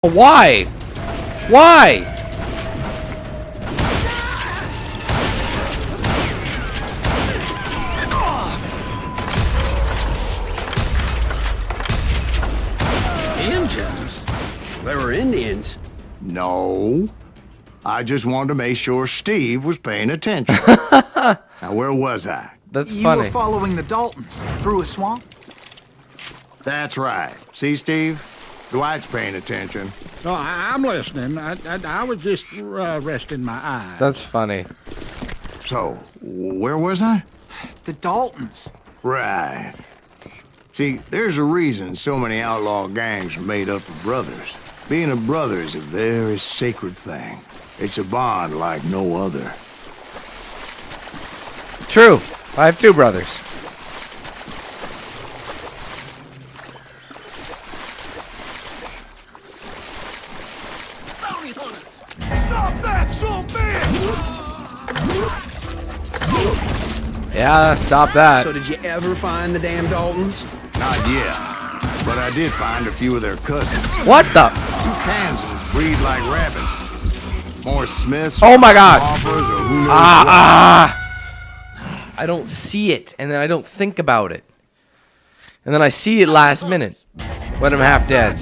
Why? Why? Indians? They were Indians? No. I just wanted to make sure Steve was paying attention. Now, where was I? That's You funny. were following the Daltons through a swamp? That's right. See, Steve? Dwight's paying attention. No, I'm listening. I was just resting my eyes. That's funny. So, where was I? The Daltons. Right. See, there's a reason so many outlaw gangs are made up of brothers. Being a brother is a very sacred thing. It's a bond like no other. True. I have two brothers. Stop that, son Yeah, stop that. So did you ever find the damn Daltons? Not yet. But I did find a few of their cousins. What the? Two Kansans breed like rabbits. More Smiths. Oh my God. Offers, or who knows what. I don't see it, and then I don't think about it. And then I see it last minute when I'm half dead.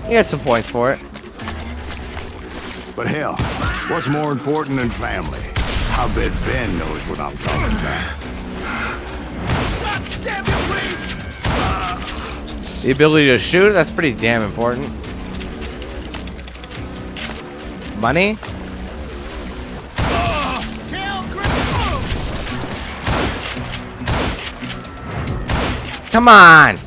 You get some points for it. But hell, what's more important than family? I bet Ben knows what I'm talking about. The ability to shoot, that's pretty damn important. Money? Come on!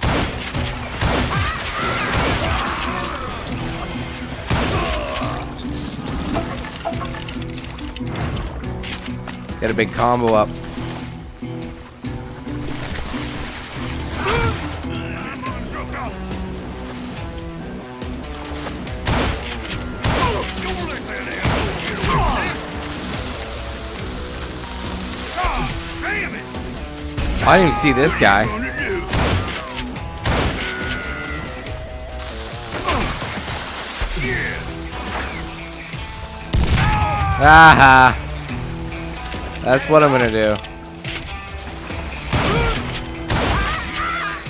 Get a big combo up. I didn't even see this guy. Aha! That's what I'm gonna do.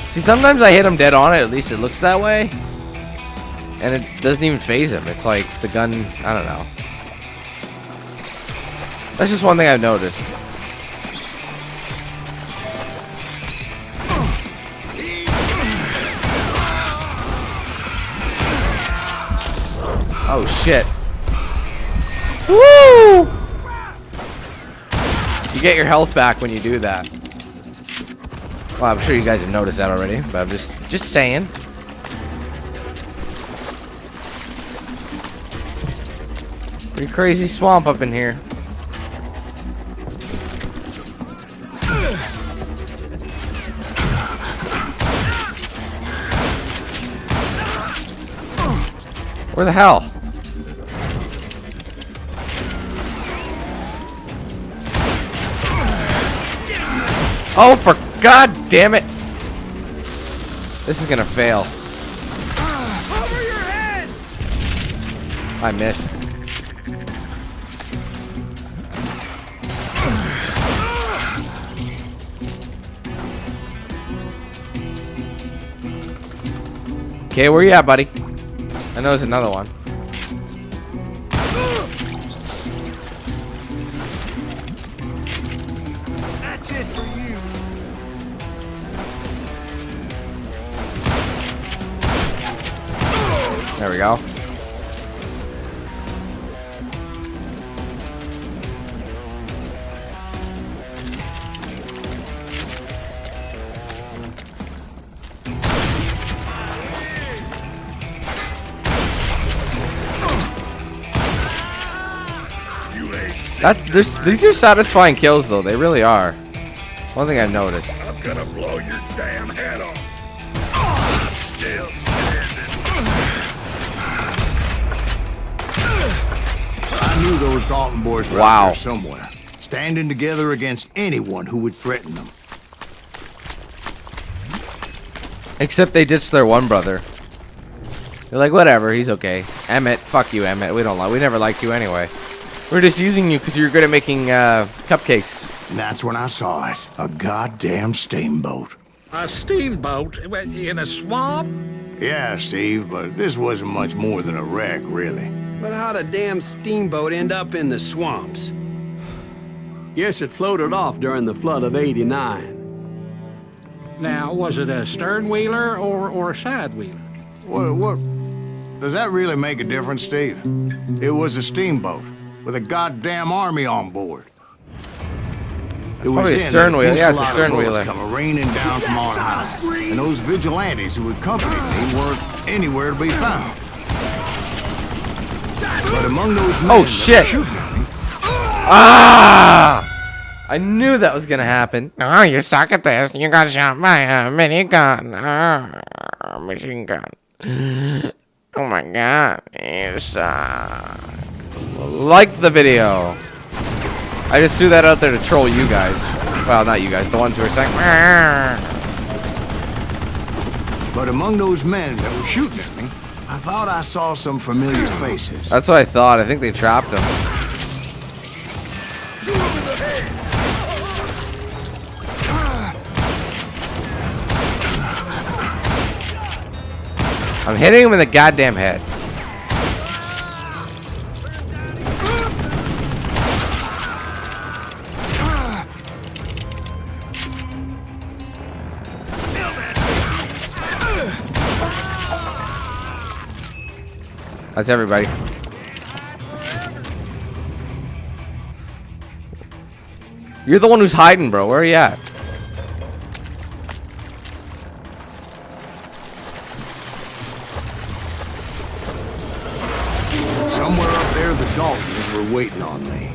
See, sometimes I hit him dead on it, at least it looks that way. And it doesn't even phase him. It's like the gun, I don't know. That's just one thing I've noticed. Oh shit. Woo! You get your health back when you do that. Well, I'm sure you guys have noticed that already, but I'm just saying. Pretty crazy swamp up in here. Where the hell? Oh, for God damn it! This is gonna fail. Over your head! I missed. Okay, where you at, buddy? I know there's another one. That's it for you. There we go. These are satisfying kills, though. They really are. One thing I've noticed. I'm gonna blow your damn head off. I knew those Dalton boys were out there somewhere, standing together against anyone who would threaten them. Except they ditched their one brother. They're like, whatever, he's okay. Emmett, fuck you, Emmett. We never liked you anyway. We're just using you because you're good at making cupcakes. And that's when I saw it. A goddamn steamboat. A steamboat in a swamp? Yeah, Steve, but this wasn't much more than a wreck, really. But how'd a damn steamboat end up in the swamps? Guess it floated off during the flood of '89. Now, was it a stern wheeler or a side wheeler? What? Does that really make a difference, Steve? It was a steamboat with a goddamn army on board. It was probably a stern wheeler. Yeah, it's a stern wheeler. Come raining down from on high, and those vigilantes who accompanied me weren't anywhere to be found. But among those men that shit. were shooting at me, Ah! I knew that was gonna happen. Oh, you suck at this. You got shot by a minigun. Machine gun. Oh my god. You suck. Like the video. I just threw that out there to troll you guys. Well, not you guys. The ones who are saying. but among those men that were shooting at me, I thought I saw some familiar faces. That's what I thought. I think they trapped him. I'm hitting him in the goddamn head. That's everybody. You're the one who's hiding, bro. Where are you at? Somewhere up there, the Daltons were waiting on me.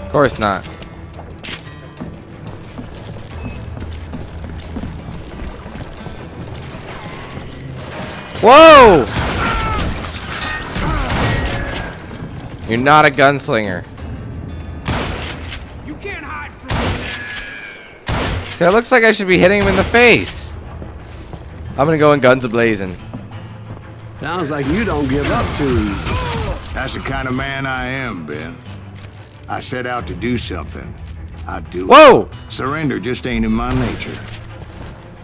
Of course not. Whoa! You're not a gunslinger. You can't hide from me. It looks like I should be hitting him in the face. I'm gonna go in guns a-blazing. Sounds like you don't give up too easy. That's the kind of man I am, Ben. I set out to do something. I do it. Whoa! Surrender just ain't in my nature.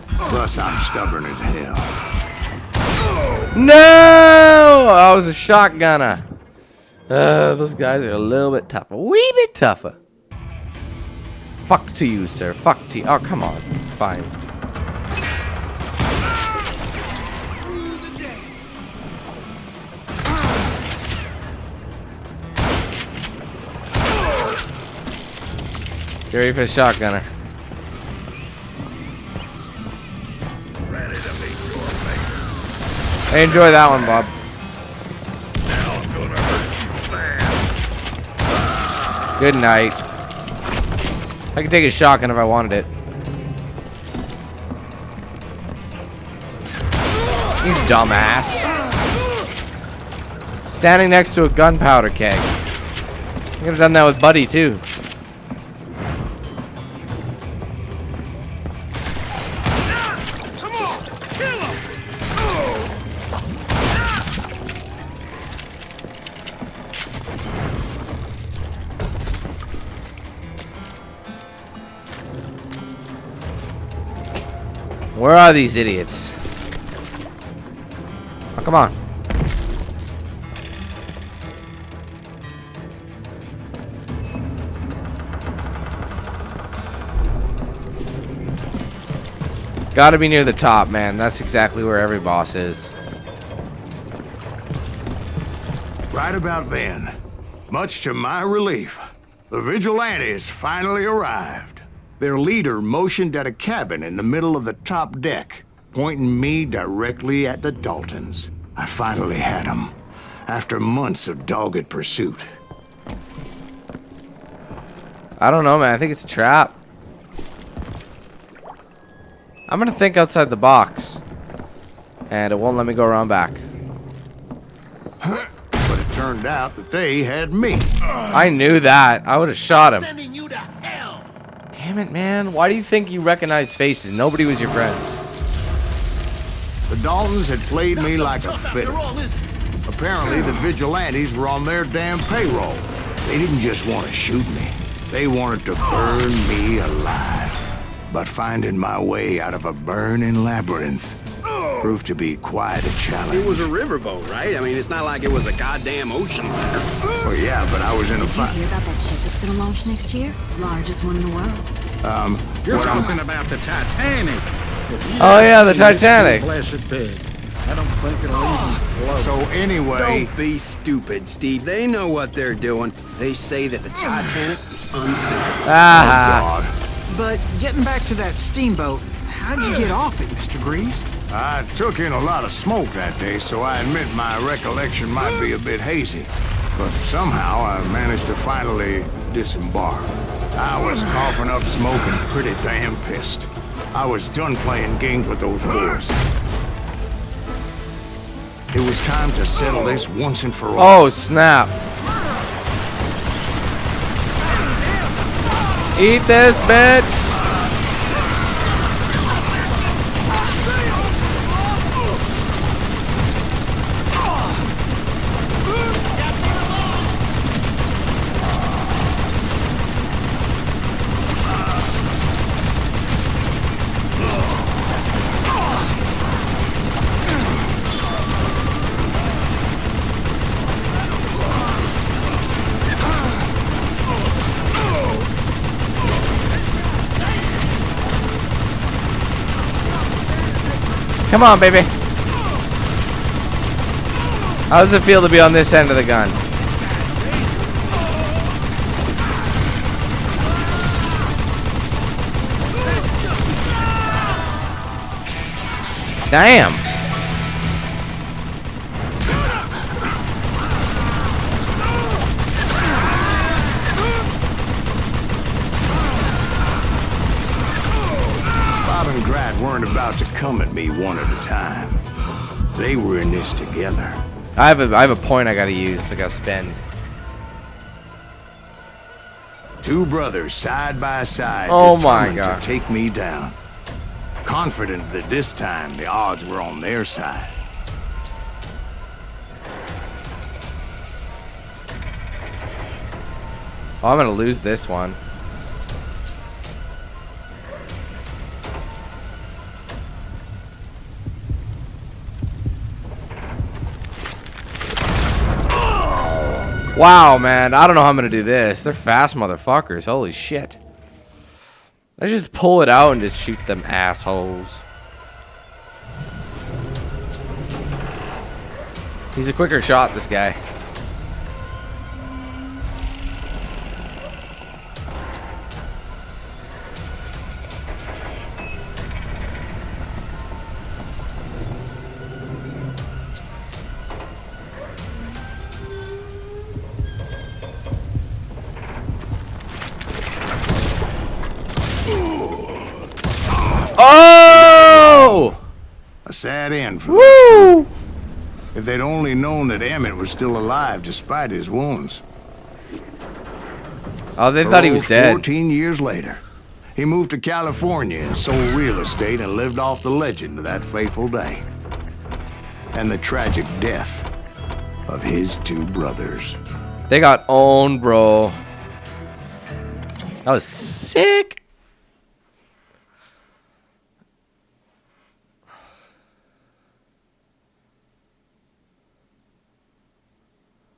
Plus, I'm stubborn as hell. No! I was a shotgunner. Those guys are a little bit tougher. Wee bit tougher. Fuck to you, sir. Fuck to you. Oh, come on. Fine. Get ready for the shotgunner. I enjoy that one, Bob. Good night. I could take a shotgun if I wanted it. You dumbass. Standing next to a gunpowder keg. I could have done that with Buddy too. Where are these idiots? Oh, come on. Gotta be near the top, man. That's exactly where every boss is. Right about then, much to my relief, the vigilantes finally arrived. Their leader motioned at a cabin in the middle of the top deck, pointing me directly at the Daltons. I finally had them, after months of dogged pursuit. I don't know, man. I think it's a trap. I'm gonna think outside the box. And it won't let me go around back. But it turned out that they had me. I knew that. I would have shot him. Sending you to hell. Damn it, man. Why do you think you recognize faces? Nobody was your friend. The Daltons had played me like a fiddle. Apparently, the vigilantes were on their damn payroll. They didn't just want to shoot me. They wanted to burn me alive. But finding my way out of a burning labyrinth proved to be quite a challenge. It was a riverboat, right? I mean, it's not like it was a goddamn ocean liner. Oh, yeah, but I was in a Did you fight. hear about that ship that's gonna launch next year? Largest one in the world. You're What I'm- talking about the Titanic. If you Oh, yeah, the ask me, it's Titanic. the Blessed pig. I don't think it'll even float. So anyway, Don't be stupid, Steve. They know what they're doing. They say that the Titanic is unsinkable. Ah. God, But getting back to that steamboat, how'd you get off it, Mr. Greaves? I took in a lot of smoke that day, so I admit my recollection might be a bit hazy. But somehow I managed to finally disembark. I was coughing up smoke and pretty damn pissed. I was done playing games with those boys. It was time to settle this once and for all. Oh, snap. Eat this, bitch. Come on, baby. How does it feel to be on this end of the gun? Damn. Bob and Grat weren't about to come at me one at a time. They were in this together. I have a point I gotta use. I gotta spend. Two brothers side by side, Oh my determined God. to take me down. Confident that this time the odds were on their side. Oh, I'm gonna lose this one. Wow, man. I don't know how I'm gonna do this. They're fast motherfuckers. Holy shit. I just pull it out and just shoot them assholes. He's a quicker shot, this guy. Oh! A sad end for Woo! If they'd only known that Emmett was still alive despite his wounds. Oh, they thought he was dead. 14 years later, he moved to California and sold real estate and lived off the legend of that fateful day. And the tragic death of his two brothers. They got owned, bro. That was sick.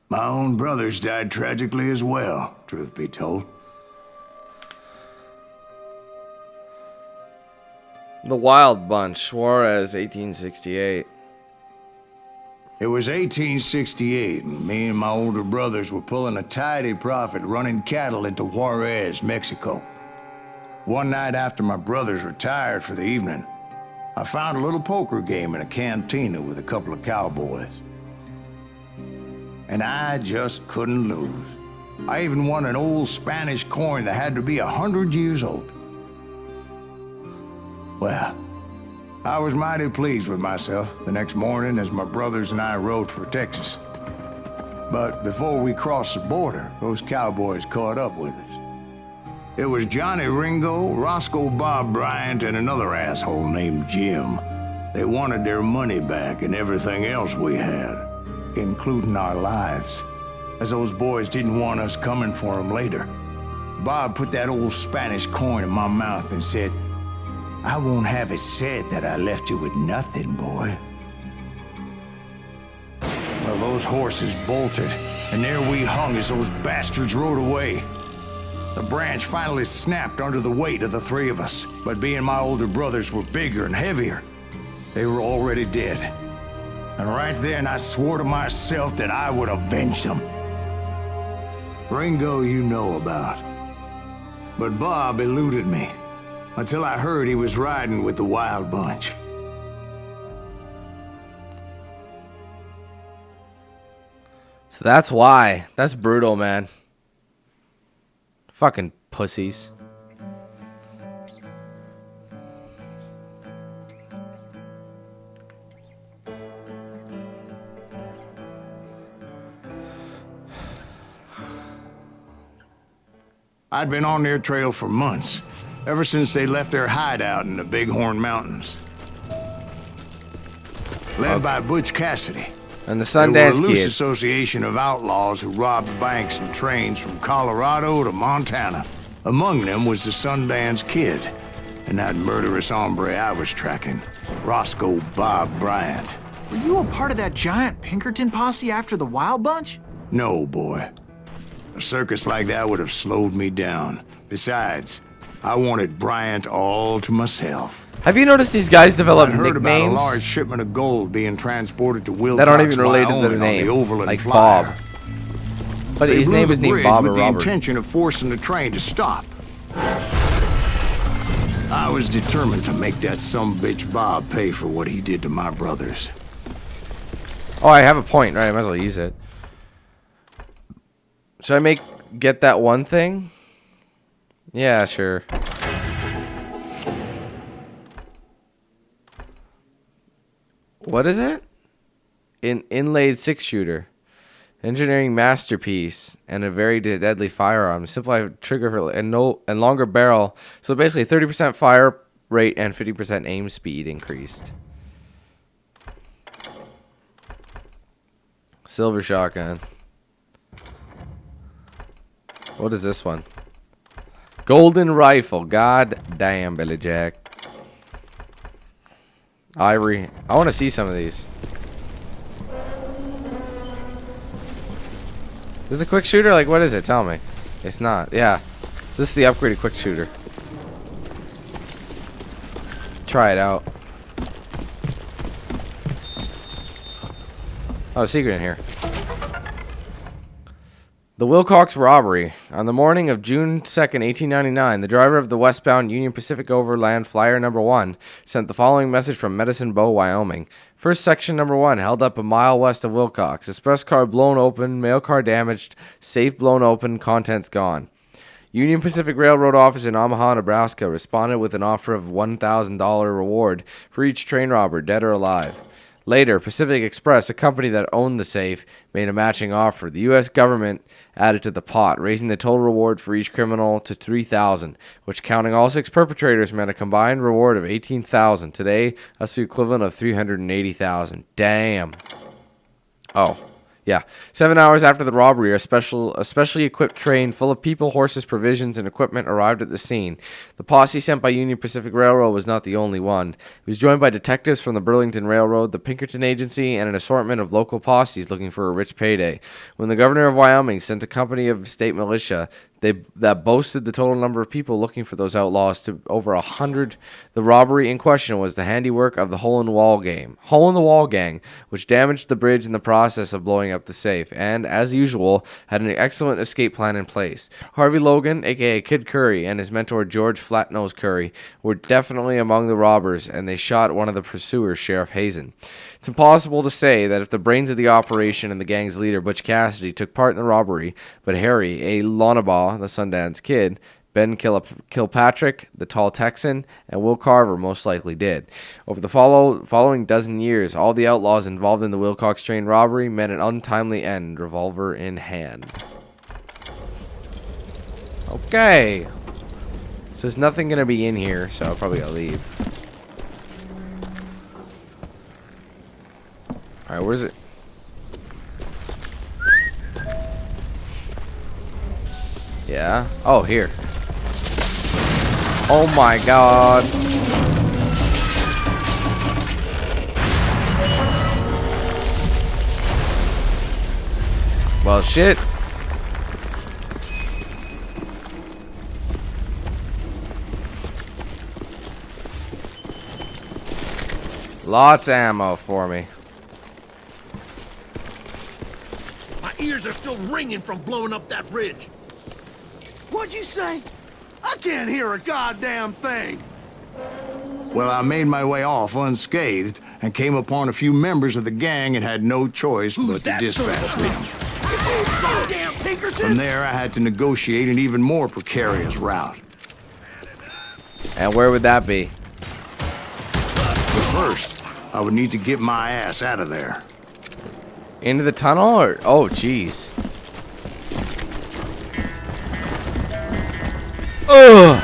My own brothers died tragically as well, truth be told. The Wild Bunch, Juarez, 1868. It was 1868, and me and my older brothers were pulling a tidy profit running cattle into Juarez, Mexico. One night after my brothers retired for the evening, I found a little poker game in a cantina with a couple of cowboys. And I just couldn't lose. I even won an old Spanish coin that had to be 100 years old. Well, I was mighty pleased with myself the next morning as my brothers and I rode for Texas. But before we crossed the border, those cowboys caught up with us. It was Johnny Ringo, Roscoe Bob Bryant, and another asshole named Jim. They wanted their money back and everything else we had, including our lives, as those boys didn't want us coming for them later. Bob put that old Spanish coin in my mouth and said, "I won't have it said that I left you with nothing, boy." Well, those horses bolted, and there we hung as those bastards rode away. The branch finally snapped under the weight of the three of us, but being my older brothers were bigger and heavier, they were already dead. And right then I swore to myself that I would avenge them. Ringo you know about. But Bob eluded me, until I heard he was riding with the Wild Bunch. So that's why. That's brutal, man. Fucking pussies. I'd been on their trail for months, ever since they left their hideout in the Bighorn Mountains. Led by Butch Cassidy. And the They were a Sundance loose Kid. association of outlaws who robbed banks and trains from Colorado to Montana. Among them was the Sundance Kid, and that murderous hombre I was tracking, Roscoe Bob Bryant. Were you a part of that giant Pinkerton posse after the Wild Bunch? No, boy. A circus like that would have slowed me down. Besides, I wanted Bryant all to myself. Have you noticed these guys develop I'd heard about a nicknames large shipment of gold being transported to Wilcox, that aren't even related to Wyoming the on the name? Overland Like Flyer. Bob. But They his blew name the is named bridge Bob or with the Robert. intention of forcing the train to stop. I was determined to make that sumbitch Bob pay for what he did to my brothers. Oh, I have a point, right? I might as well use it. Should I get that one thing? Yeah, sure. What is it? Inlaid 6-shooter. Engineering masterpiece and a very deadly firearm. Simplified trigger and longer barrel. So basically 30% fire rate and 50% aim speed increased. Silver shotgun. What is this one? Golden rifle. God damn, Billy Jack. Ivory. I want to see some of these. Is this a quick shooter? Like, what is it? Tell me. It's not. Yeah. This is the upgraded quick shooter. Try it out. Oh, secret in here. The Wilcox robbery. On the morning of June 2nd, 1899, the driver of the westbound Union Pacific Overland Flyer No. 1 sent the following message from Medicine Bow, Wyoming. First section No. 1, held up a mile west of Wilcox. Express car blown open, mail car damaged, safe blown open, contents gone. Union Pacific Railroad office in Omaha, Nebraska responded with an offer of $1,000 reward for each train robber, dead or alive. Later, Pacific Express, a company that owned the safe, made a matching offer. The U.S. government added to the pot, raising the total reward for each criminal to $3,000, which, counting all 6 perpetrators, meant a combined reward of $18,000. Today, that's the equivalent of $380,000. Damn. Oh. Yeah. 7 hours after the robbery, a specially equipped train full of people, horses, provisions, and equipment arrived at the scene. The posse sent by Union Pacific Railroad was not the only one. It was joined by detectives from the Burlington Railroad, the Pinkerton Agency, and an assortment of local posses looking for a rich payday. When the governor of Wyoming sent a company of state militia, that boasted the total number of people looking for those outlaws to over 100. The robbery in question was the handiwork of the Hole in the Wall gang, which damaged the bridge in the process of blowing up the safe, and as usual had an excellent escape plan in place. Harvey Logan, aka Kid Curry, and his mentor George Flatnose Curry were definitely among the robbers, and they shot one of the pursuers, Sheriff Hazen. It's impossible to say that if the brains of the operation and the gang's leader, Butch Cassidy, took part in the robbery, but Harry, a Lonabaugh, the Sundance Kid, Ben Kilpatrick, the Tall Texan, and Will Carver most likely did. Over the following dozen years, all the outlaws involved in the Wilcox train robbery met an untimely end, revolver in hand. Okay. So there's nothing going to be in here, so I'll probably gotta leave. Alright, where is it? Yeah. Oh, here. Oh my god. Well, shit. Lots of ammo for me. My ears are still ringing from blowing up that bridge. What'd you say? I can't hear a goddamn thing. Well, I made my way off unscathed and came upon a few members of the gang and had no choice but to dispatch them. Is he goddamn Pinkerton? From there, I had to negotiate an even more precarious route. And where would that be? But first, I would need to get my ass out of there. Into the tunnel or? Oh, jeez. Ugh.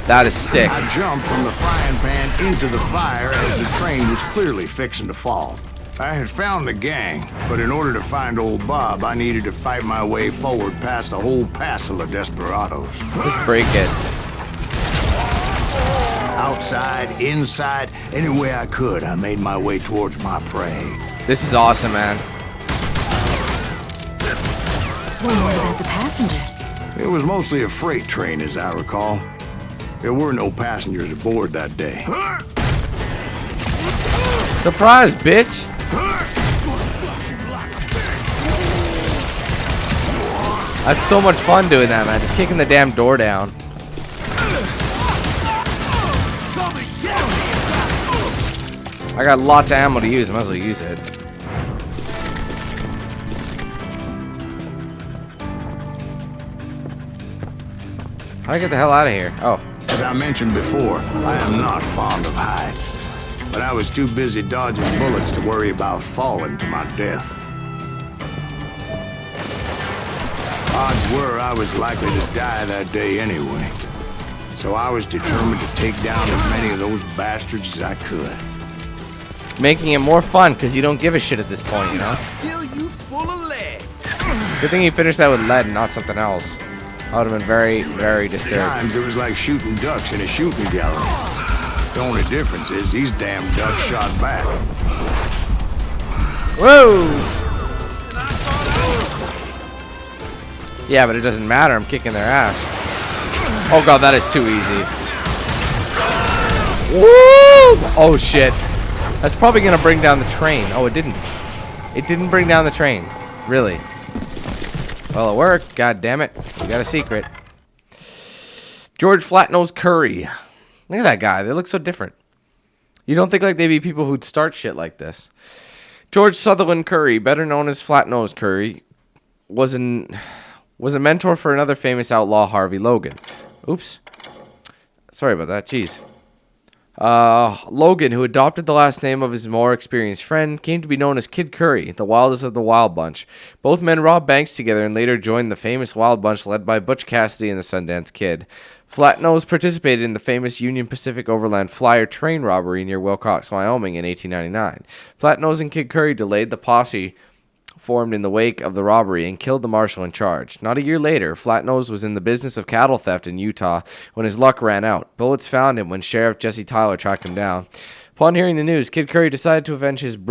That is sick. I jumped from the frying pan into the fire as the train was clearly fixing to fall. I had found the gang, but in order to find old Bob, I needed to fight my way forward past a whole passel of desperados. Just break it. Outside, inside, any way I could, I made my way towards my prey. This is awesome, man. What about the passengers? It was mostly a freight train, as I recall. There were no passengers aboard that day. Surprise, bitch. That's so much fun doing that, man. Just kicking the damn door down. I got lots of ammo to use. I might as well use it. How do I get the hell out of here? Oh. As I mentioned before, I am not fond of heights. But I was too busy dodging bullets to worry about falling to my death. Odds were I was likely to die that day anyway. So I was determined to take down as many of those bastards as I could. Making it more fun because you don't give a shit at this point, you know? Fill you full of lead. Good thing you finished that with lead and not something else. I would have been very, very disturbed. Times it was like shooting ducks in a shooting gallery. The only difference is these damn ducks shot back. Whoa! Yeah, but it doesn't matter. I'm kicking their ass. Oh god, that is too easy. Woo! Oh shit. That's probably gonna bring down the train. Oh, it didn't. It didn't bring down the train. Really. Well, it worked. God damn it. We got a secret. George Flatnose Curry. Look at that guy. They look so different. You don't think like they'd be people who'd start shit like this. George Sutherland Curry, better known as Flatnose Curry, was a mentor for another famous outlaw, Harvey Logan. Oops. Sorry about that. Jeez. Logan, who adopted the last name of his more experienced friend, came to be known as Kid Curry, the wildest of the Wild Bunch. Both men robbed banks together and later joined the famous Wild Bunch led by Butch Cassidy and the Sundance Kid. Flatnose participated in the famous Union Pacific Overland Flyer train robbery near Wilcox, Wyoming in 1899. Flatnose and Kid Curry delayed the posse formed in the wake of the robbery and killed the marshal in charge. Not a year later, Flatnose was in the business of cattle theft in Utah when his luck ran out. Bullets found him when Sheriff Jesse Tyler tracked him down. Upon hearing the news, Kid Curry decided to avenge his brother.